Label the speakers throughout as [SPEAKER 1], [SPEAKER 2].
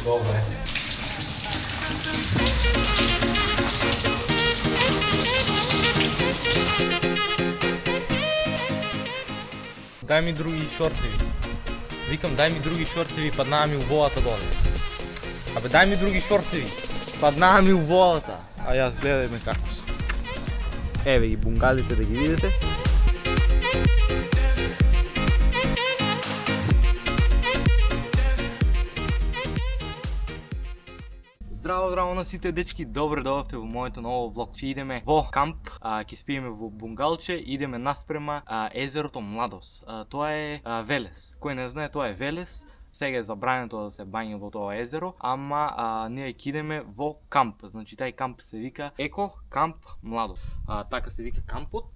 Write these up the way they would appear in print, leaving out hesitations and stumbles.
[SPEAKER 1] Добре. Дай ми други шорцеви. Викам, дай ми други шорцеви, паднаа ми уволата доле. Абе, дай ми други шорцеви. Паднаа ми уволата. А јас гледај ме како сум. Еве ги бунгалите да ги видите. Здраво на сите дечки, добре дојавте во моето ново влогче. Идеме во камп, ќе спиеме во бунгалче, идеме наспрема езерото Младост. Тоа е Велес. Кој не знае, тоа е Велес. Сега е забрането да се бања во тоа езеро, ама ние ќе идеме во камп. Значи тај камп се вика Еко камп Младост. Така се вика кампот.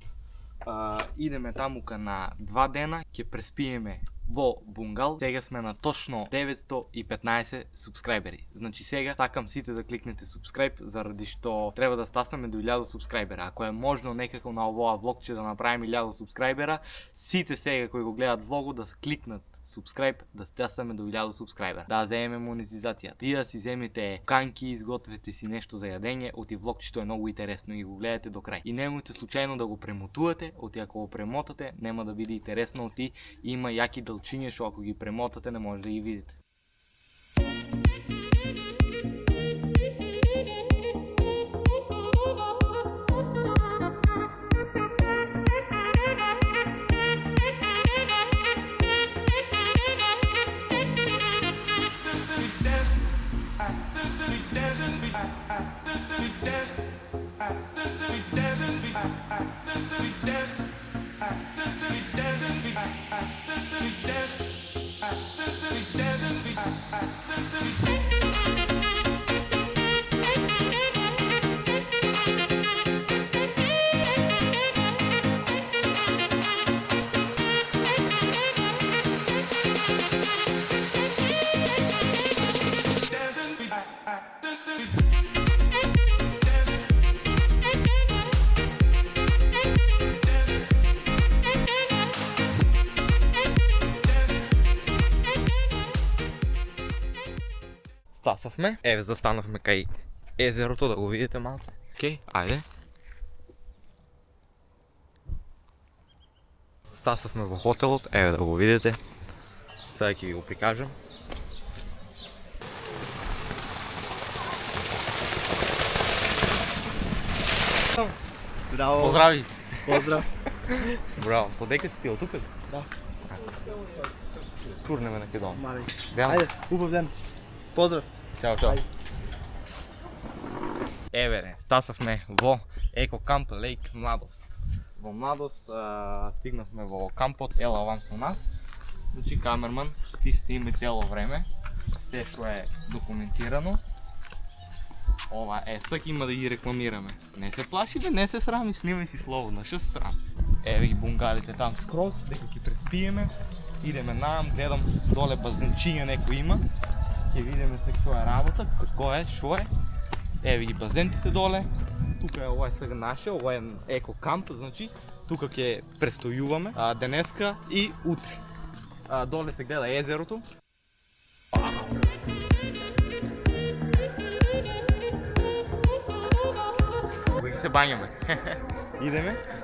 [SPEAKER 1] Идеме тамука на 2 дена, ќе преспиеме во бунгал. Сега сме на точно 915 субскрајбери. Значи сега сакам сите да кликнете субскрајб, заради што треба да стаснеме до 1000 субскрајбера. Ако е можно некако на овоа влогче да направиме 1000 субскрајбера, сите сега кои го гледат влогот да кликнат субскрајб, да стаснеме до 1000 субскрајбера. Да земеме монетизацијата. Вие да си земите канки, изгответе си нешто за јадење, оти влогчето е многу интересно и го гледате до крај. И немојте случајно да го премотувате, оти ако го премотате, нема да биде интересно, оти има јаки дълчиња што ако ги премотате не може да ги видите. Стасавме, еве застанавме кај езерото да го видите малце. Океј, ајде. Стасавме во хотелот, еве да го видите. Сега ќе ви го прикажам.
[SPEAKER 2] Браво.
[SPEAKER 1] Поздрави.
[SPEAKER 2] Поздрав.
[SPEAKER 1] Браво, со дека си ти од тука?
[SPEAKER 2] Да.
[SPEAKER 1] Чурнеме на кедон.
[SPEAKER 2] Мари.
[SPEAKER 1] Беам.
[SPEAKER 2] Ајде, убав ден. Поздрав.
[SPEAKER 1] Чао, чао. Еве, стасавме во Еко камп Лейк Младост. Во Младост стигнавме во кампот, ела вам со нас. Значи камерман, ти сниме цело време, се што е документирано. Ова е, сак има да ги рекламираме. Не се плаши бе, не се срами, снимај си слободно, што се срами. Еве ги бунгалите там скроз, дека ќе преспиеме. Идеме наам, гледам доле базенчиња некој има. Ќе видиме се што е работа, како е, шо е. Еве ги базентите доле. Тука е ова е сега наше, ова е Еко камп, значи тука ќе престојуваме денеска и утре. Доле се гледа езерото. Кој се бањаме.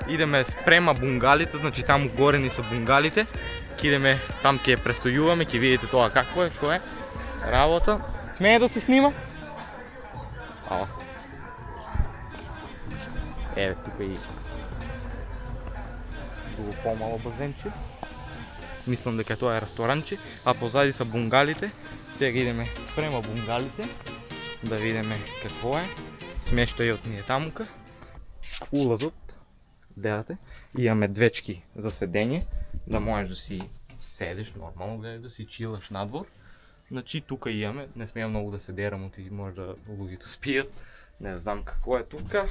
[SPEAKER 1] Идеме спрема бунгалите, значи таму горе ни се бунгалите. Ќе идеме там ќе престојуваме, ќе видите тоа какво е, што е работа. Смее да се снима? Ала. Еве тука и друго помало базенче. Мислам дека тоа е ресторанче, а позади са бунгалите. Сега идеме спрема бунгалите да видиме какво е. Смештајот ни е тамука. Улазот, гледате, имаме двечки за седење, да можеш да си седиш нормално, гледаш да си чилаш надвор. Значи тука имаме, не смеја многу да се дерам, оти може да луѓето спијат. Не знам какво е тука.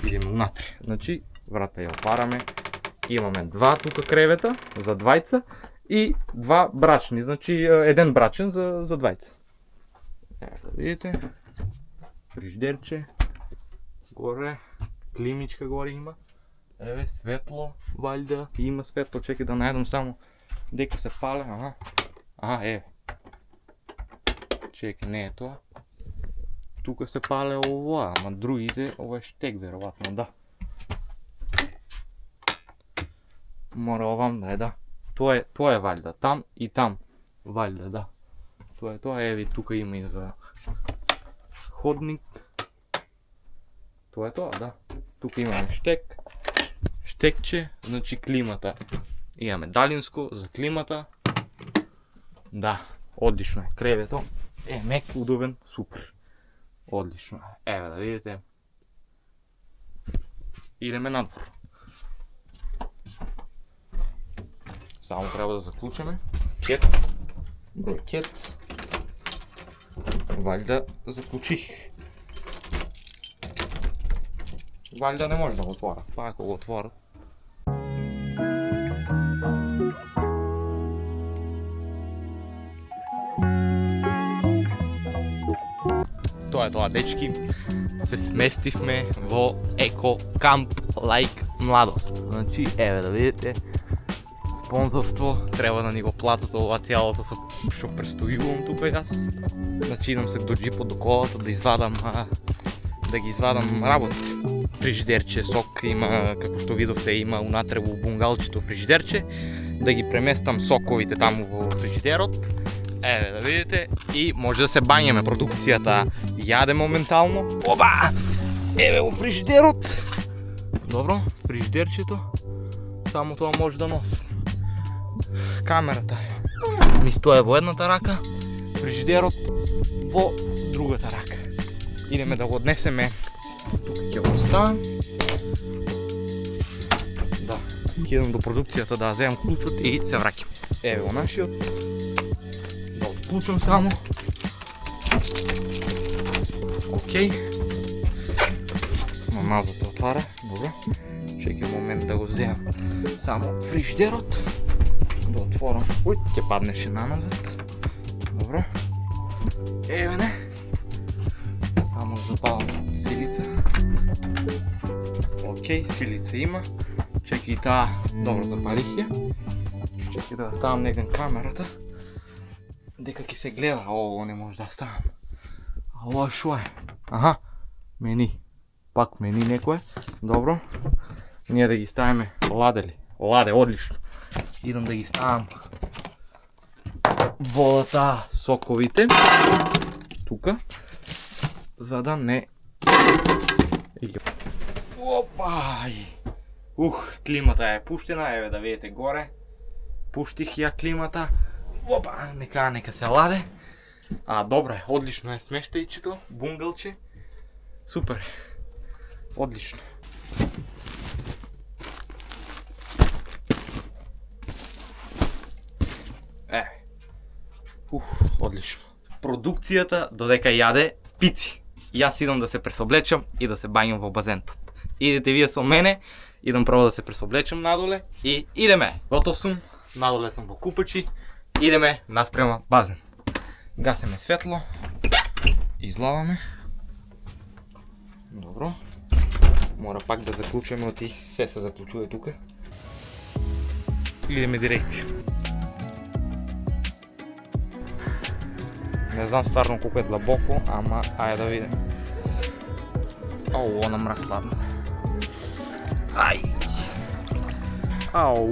[SPEAKER 1] Идеме внатре. Значи, врата ја отвараме. Имаме два тука кревета за двајца и два брачни, значи еден брачен за двајца. Еве да видите. фриждерче, горе, климичка горе има. Еве, светло, валјда, има светло, чекай да најдам само дека се пале, еве. Чекай, не е тоа. Тука се пале ова, ама другите, ова е штек веројатно, да. Мора овам да е, да. Тоа е валјда, там и там валјда, да. Тоа е, еве, тука има и за ходник. Тоа е тоа, да. Тука имаме штекче, значи климата. Имаме далинско за климата. Да, одлично е. Кревето е мек, удобен, супер. Одлично е. Еве да видите. Идеме надвор. Само треба да заклучиме. Кец. Број кец. Валјда заклучих. Валјда не може да го отворат, па ако го отворат. Тоа е тоа, дечки. Се сместивме во Еко Камп Лаик Младост. Значи, еве да видите, спонзорство, треба да ни го платат ова цялото што престојувам тука јас. Значи, идам се до джипот до колата да ги извадам работите. Фрижидерче, сок има, како што видовте, има унатре во бунгалчето фрижидерче. Да ги преместам соковите таму во фрижидерот. Еве да видите, и може да се бањаме. Продукцијата јаде моментално. Оба! Еве во фрижидерот. Добро, фрижидерчето. Само тоа може да носам. Камерата ми стои во едната рака, фрижидерот во другата рака. Идеме да го однесеме. Тука ќе го оставам. Да, ќе идам до продукцијата да земам клучот и се враќам. Еве го нашиот. Да отклучам само. Океј. Назад се отвара. Добро. Чекај момент да го земам само фрижидерот. Да отворам. Уј, ќе паднеше наназад. Добро. Еве не. Само запалам силица. Океј, силица има. Чекај таа. Добро, запалих ја. Чекај да ставам негден камерата. Дека ќе се гледа. Ово не може да ставам. А ова шо е? Аха, мени. Пак мени некој. Добро. Ние да ги ставиме ладели. Ладе, одлично. Идам да ги ставам водата, соковите. Тука. За да не... Опај! Климата е пуштена, еве да видите горе. Пуштих ја климата. Опа, нека се ладе. Добре, одлично е смештајчето, бунгалче. Супер. Одлично. Одлично. Продукцијата додека јаде пици. Јас идам да се пресоблечам и да се бањам во базентот. Идете вие со мене, идам право да се пресоблечам надоле и идеме. Готов сум, надоле сум во купачи, идеме наспрема базен. Гасеме светло, излаваме. Добро. Мора пак да заклучаме, оти се заклучува тука. Идеме дирекција. Не знам стварно колко е длабоко, ама ајде да видим. Ау, она мрак сладно. Ај! Ау!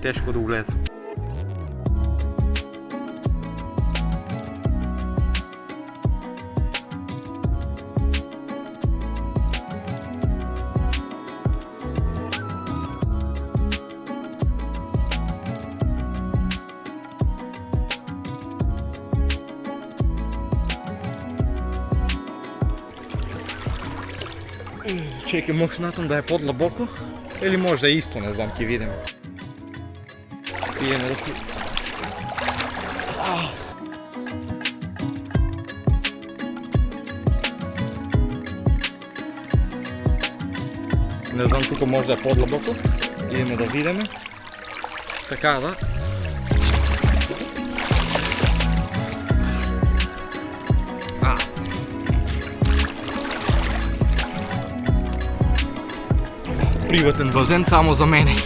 [SPEAKER 1] Тешко да улезам. Чекай, може натам да е подлабоко, или може да е исто, не знам, ќе видиме. Идеме да ти... Не знам, тука може да е подлабоко. Идеме да видиме. Така да. приватен базен само за мене.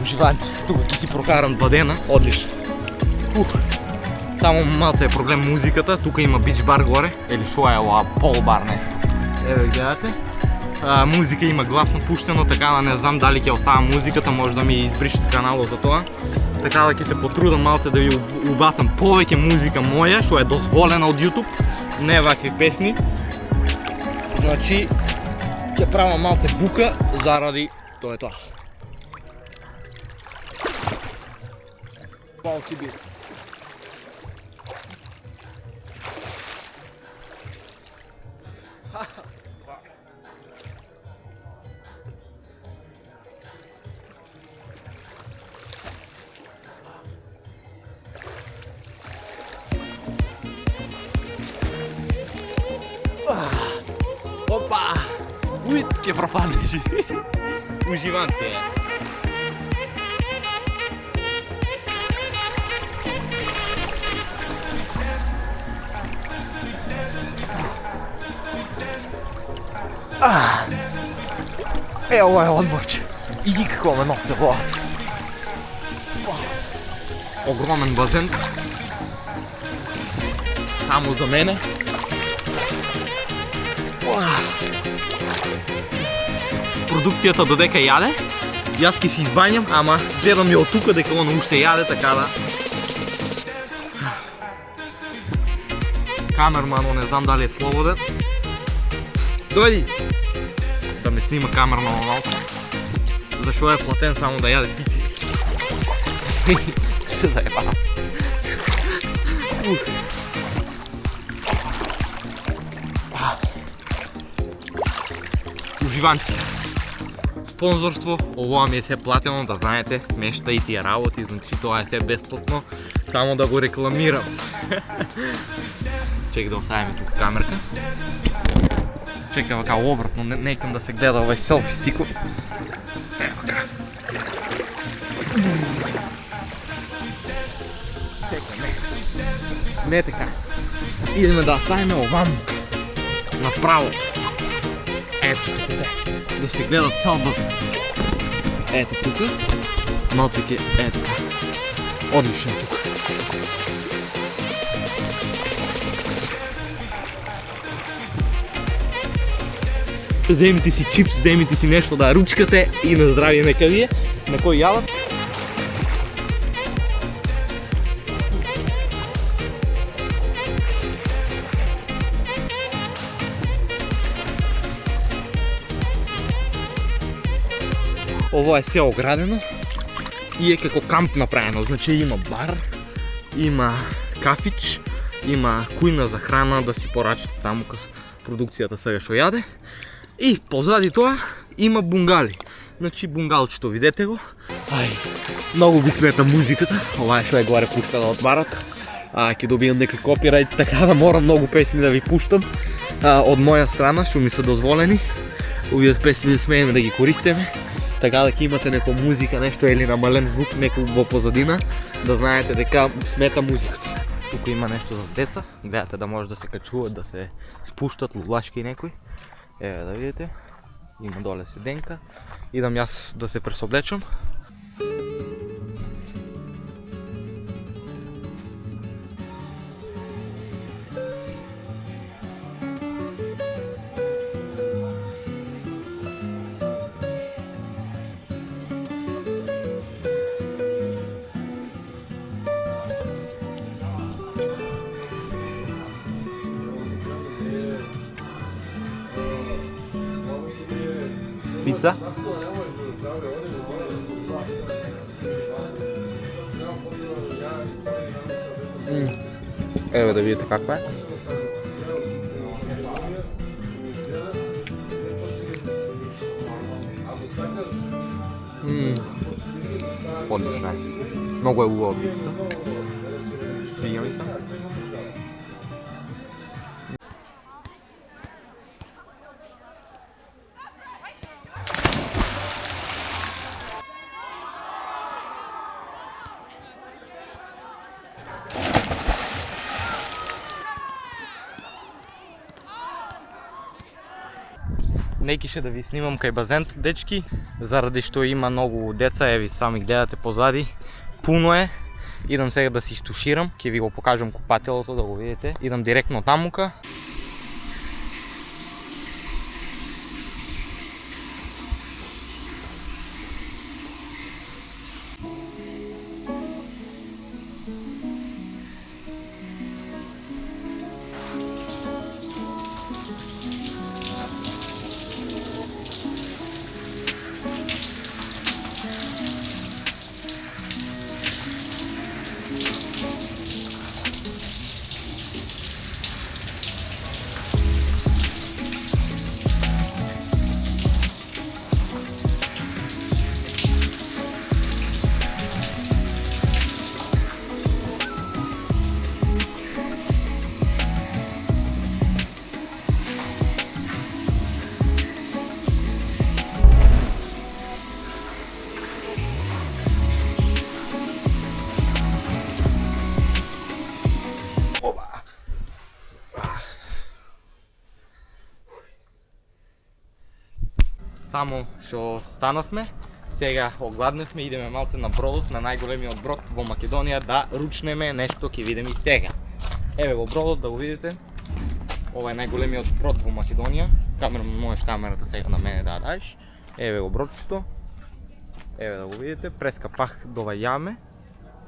[SPEAKER 1] Уживанци, тука ќе си прокарам 2 дена, одлично. Само малце е проблем музиката, тука има бич бар горе, или шо е ова пол бар не. Еве гледате. Музика има гласно пуштено, така да не знам дали ќе остава музиката, може да ми избришат каналот за тоа. Така да ќе се потрудам малце да ви убацам повеќе музика моја, што е дозволена од YouTube, не вакви песни. Значи, ќе правам малце бука заради тоа е тоа. Палки бит. Опа! Уит, ќе пропаднеш. Уживанце е. Ова е одморче. И како ме носе водата. Огромен базен. Само за мене. Продукцијата додека јаде, јас ќе си избањам, ама гледам ја од тука дека он уште јаде, така да. Камермано не знам дали е слободен. Дојди! Да ме снима камермано малко. Зашо е платен само да јаде пици. Се заебанац. Уживанци. Спонзорство, ова ми е се платено, да знаете, смешта и тие работи, значи тоа е се бесплатно, само да го рекламирам. Чекай да оставиме тука камерка. Чекай вака обратно, не искам да се гледа овај селфи стико. Ево вака. Чекай, не така. Идеме да оставиме овам направо. Ето да се гледа цял базен. Ето тука. Малце ке, ето. Одлично тука. Земите си чипс, земите си нещо да ручкате и на здравие нека ви е. На кој јадат? Ова е се оградено и е како камп направено, значи има бар, има кафич, има кујна за храна да си порачате таму продукцијата сега што јаде. И позади тоа има бунгали. Значи бунгалчето, видете го. Многу би смета музиката, ова е што е горе пуштано од барот. Ќе добијам нека копирајт, така да морам многу песни да ви пуштам од моја страна, што ми се дозволени. Овие песни не смееме да ги користиме. Така да ќе имате некоја музика, нешто или намален звук, некој во позадина, да знаете дека смета музиката. Тука има нешто за деца, гледате да може да се качуват, да се спуштат лулашки некои. Еве да видите, има доле седенка. Идам јас да се пресоблечам. Пица? Еве да видите каква е. Одлична е. Многу е убава пицата. Свиѓа ми се. не кише да ви снимам кај базент, дечки, заради што има многу деца, еви сами гледате позади, пуно е. Идам сега да си изтуширам, ќе ви го покажам купателото да го видите. Идам директно тамука. Само што станавме, сега огладневме, идеме малце на бродот, на најголемиот брод во Македонија да ручнеме нешто, ќе видиме и сега. Еве го бродот да го видите. Ова е најголемиот брод во Македонија. Можеш камерата сега на мене да ја даеш. Еве го бродчето. Еве да го видите, преска пах до ова јаме.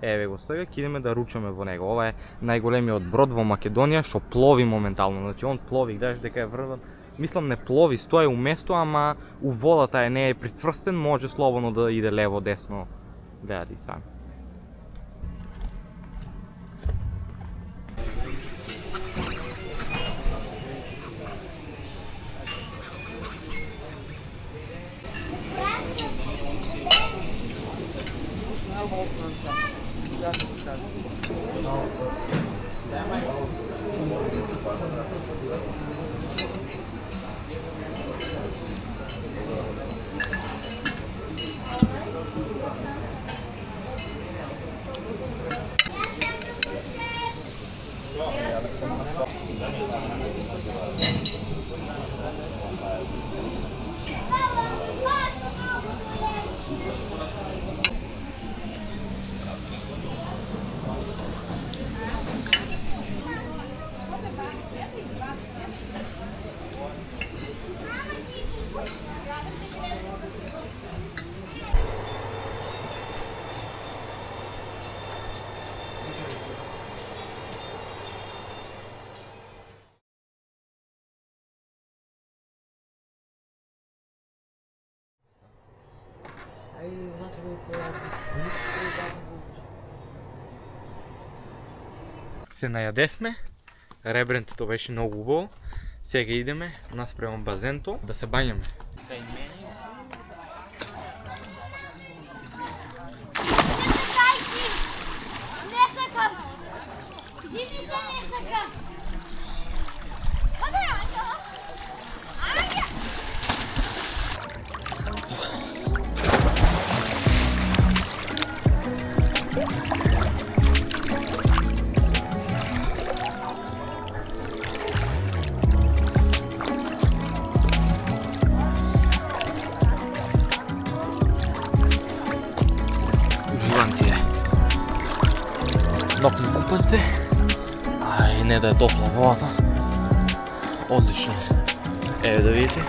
[SPEAKER 1] Еве го сега, ќе идеме да ручаме во него. Ова е најголемиот брод во Македонија што плови моментално. Значи он плови, гледаш дека е врван. Мислам не плови, стои у место, ама у водата е, не е прицврстен, може слободно да иде лево, десно. Гледате и сами. Се најадевме, ребрентото беше многу убаво. Сега идеме наспрема базенто да се бањаме.
[SPEAKER 3] Не сакам! Живи се не сакам! Ајде, ајде! Ајде!
[SPEAKER 1] Уживанци е. Нопни купанце. Ај, не да е топла водата. Одлично. Еве да видите.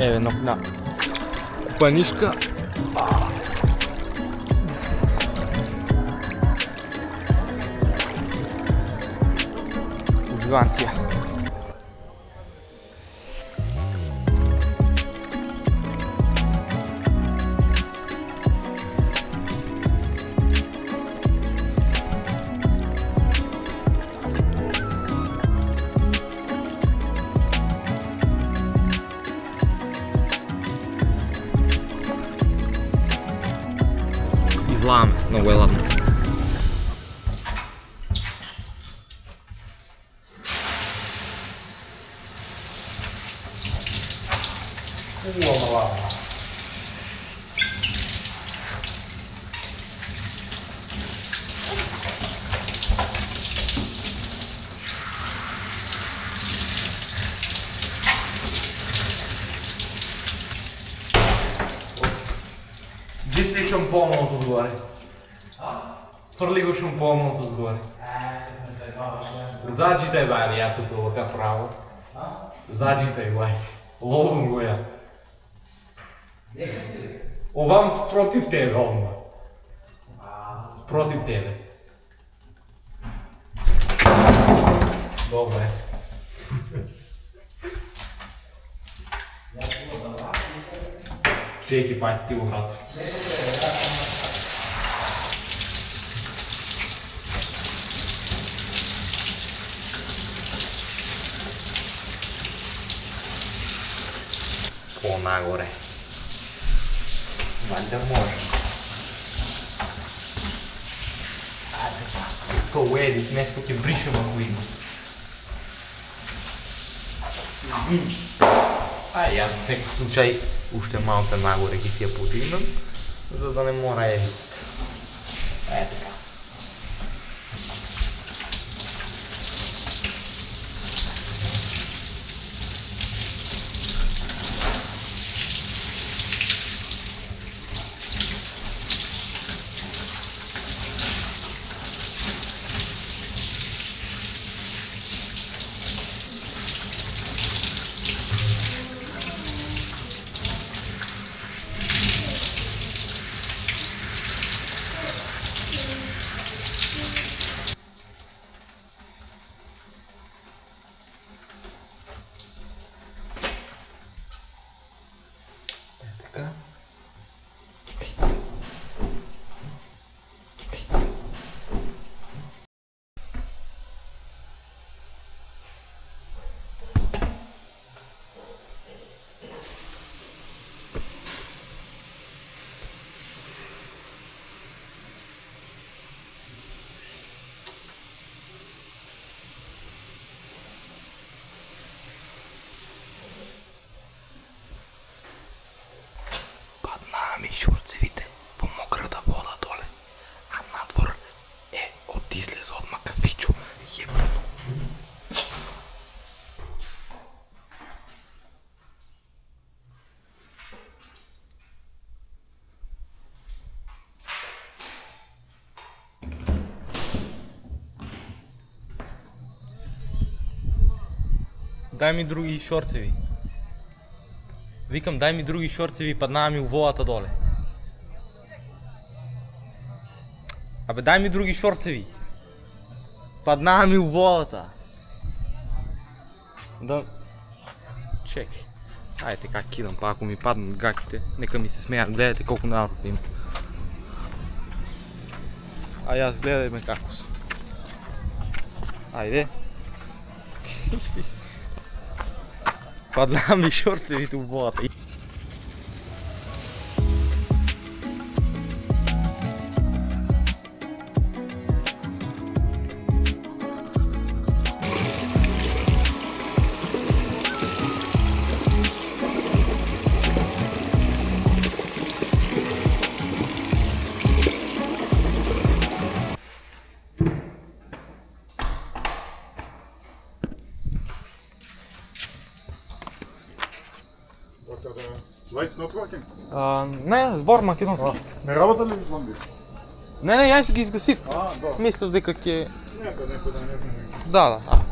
[SPEAKER 1] Еве нопна купанишка. Уживанција. Излаваме, многу е ладно. шампонот одгоре. Фрли го шампонот одгоре. Заđite бајле, ја тука овака право. Заđите бајле. Ловам го ја. Овам спротив тебе, одма. Спротив тебе. Добре. Чеки пајте ти го брат. Понагоре. Ваljda може. Ајде па. То уедит, нешто ќе бришем ако има. Јас во секој случај уште малце нагоре ќе си ја подигнам, за да не мора едит. Така. Ми шорцевите во мократа вода доле, а надвор е од излез одма кафичу јебано. Дај ми други шорцеви. Викам, дај ми други шорцеви, паднаа ми у водата доле. Абе, дај ми други шорцеви. Паднаа ми у водата. Да... Чекай. Ајде, как кидам, па ако ми паднат гаките, нека ми се смејат, гледате колку народ има. А јас гледај ме како сум. Ајде. Паднаа ми шорцевите у водата.
[SPEAKER 4] Lights not working?
[SPEAKER 1] Не, збор македонски.
[SPEAKER 4] Не работа ли ламби?
[SPEAKER 1] Не, јас ги изгасив.
[SPEAKER 4] Да.
[SPEAKER 1] Мислев дека ќе...
[SPEAKER 4] Некој да не знам.
[SPEAKER 1] Да.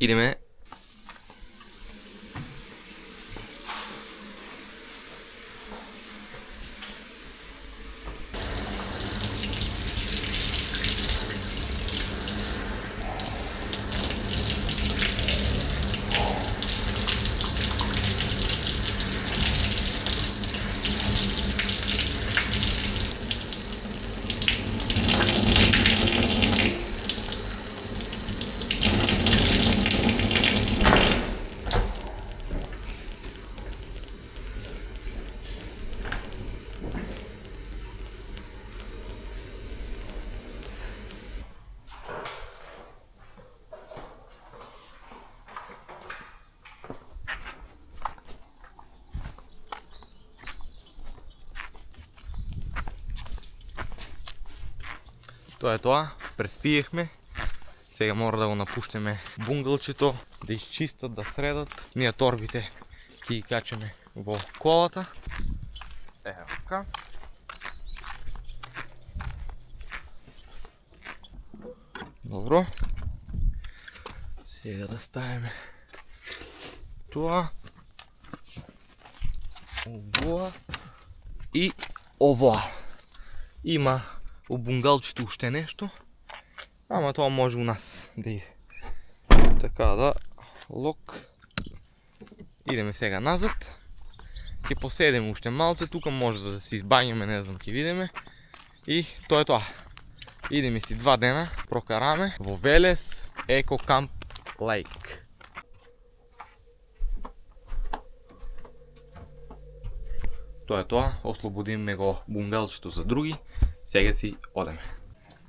[SPEAKER 1] Идеме. Тоа е тоа, преспиехме. Сега мора да го напуштиме бунгалчето, да изчистат, да средат. Ние торбите ќе ги качеме во колата. Ева така. Добро. Сега да ставиме тоа, овоа и овоа. Има у бунгалчето уште нешто, ама тоа може у нас да иде. Така да, лок. Идеме сега назад. Ќе поседеме уште малце, тука може да се избањаме, не знам, ќе видиме. И тоа е тоа. Идеме си 2 дена, прокараме во Велес Еко Камп Лейк. Тоа е тоа, ослободиме го бунгалчето за други. Сега си одеме.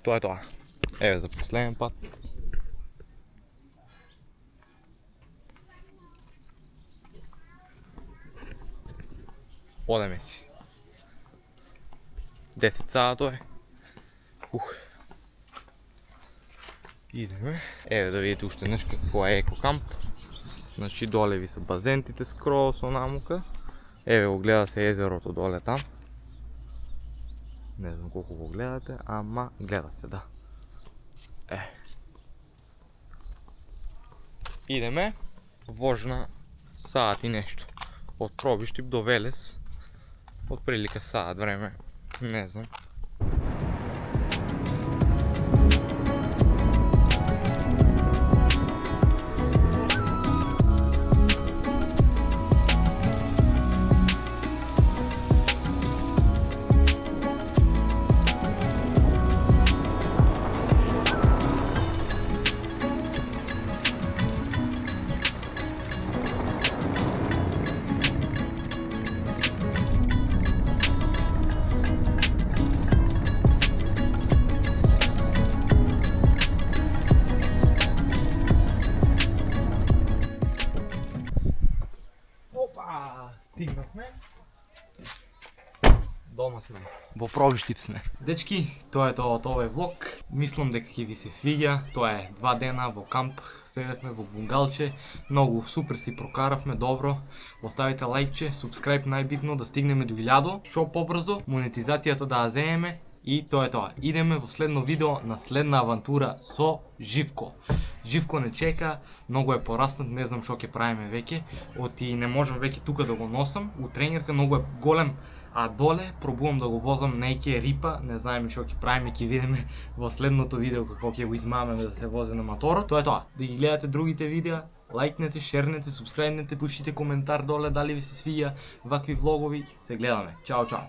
[SPEAKER 1] Тоа е тоа. Еве за последен пат. Одеме си. 10 сата тоа е. Идеме. Еве да видите уште нешто какво е Еко Камп. Значи доле ви се базентите скроз онамука. Еве го гледа се езерото доле там. Не знам колко го гледате, ама гледа се, да. Идеме вожна саат и нешто. Од Пробиштип до Велес. Од прилика саат време. Не знам. Стигнахме. Дома сме. Во Пробиштип сме. Дечки, тоа е тоа од овој влог. Мислам дека ќе ви се свиѓа. Тоа е 2 дена во камп. Седевме во бунгалче. Многу супер си прокаравме, добро. Оставите лајкче, субскрайб најбитно да стигнеме до 1000. Шо побрзо, монетизацијата да ја земеме. И тоа е тоа. Идеме во следно видео на следна авантура со Живко. Живко не чека, многу е пораснат, не знам што ќе правиме веќе. Оти не можам веќе тука да го носам. У тренерка многу е голем, а доле пробувам да го возам неќе рипа, не знаеме што ќе правиме, ќе видиме во следното видео како ќе го измамеме да се вози на моторот. Тоа е тоа. Да ги гледате другите видеа, лајкнете, шернете, субскрајбнете, пишите коментар доле дали ви се свиѓа вакви влогови. Се гледаме. Чао, чао.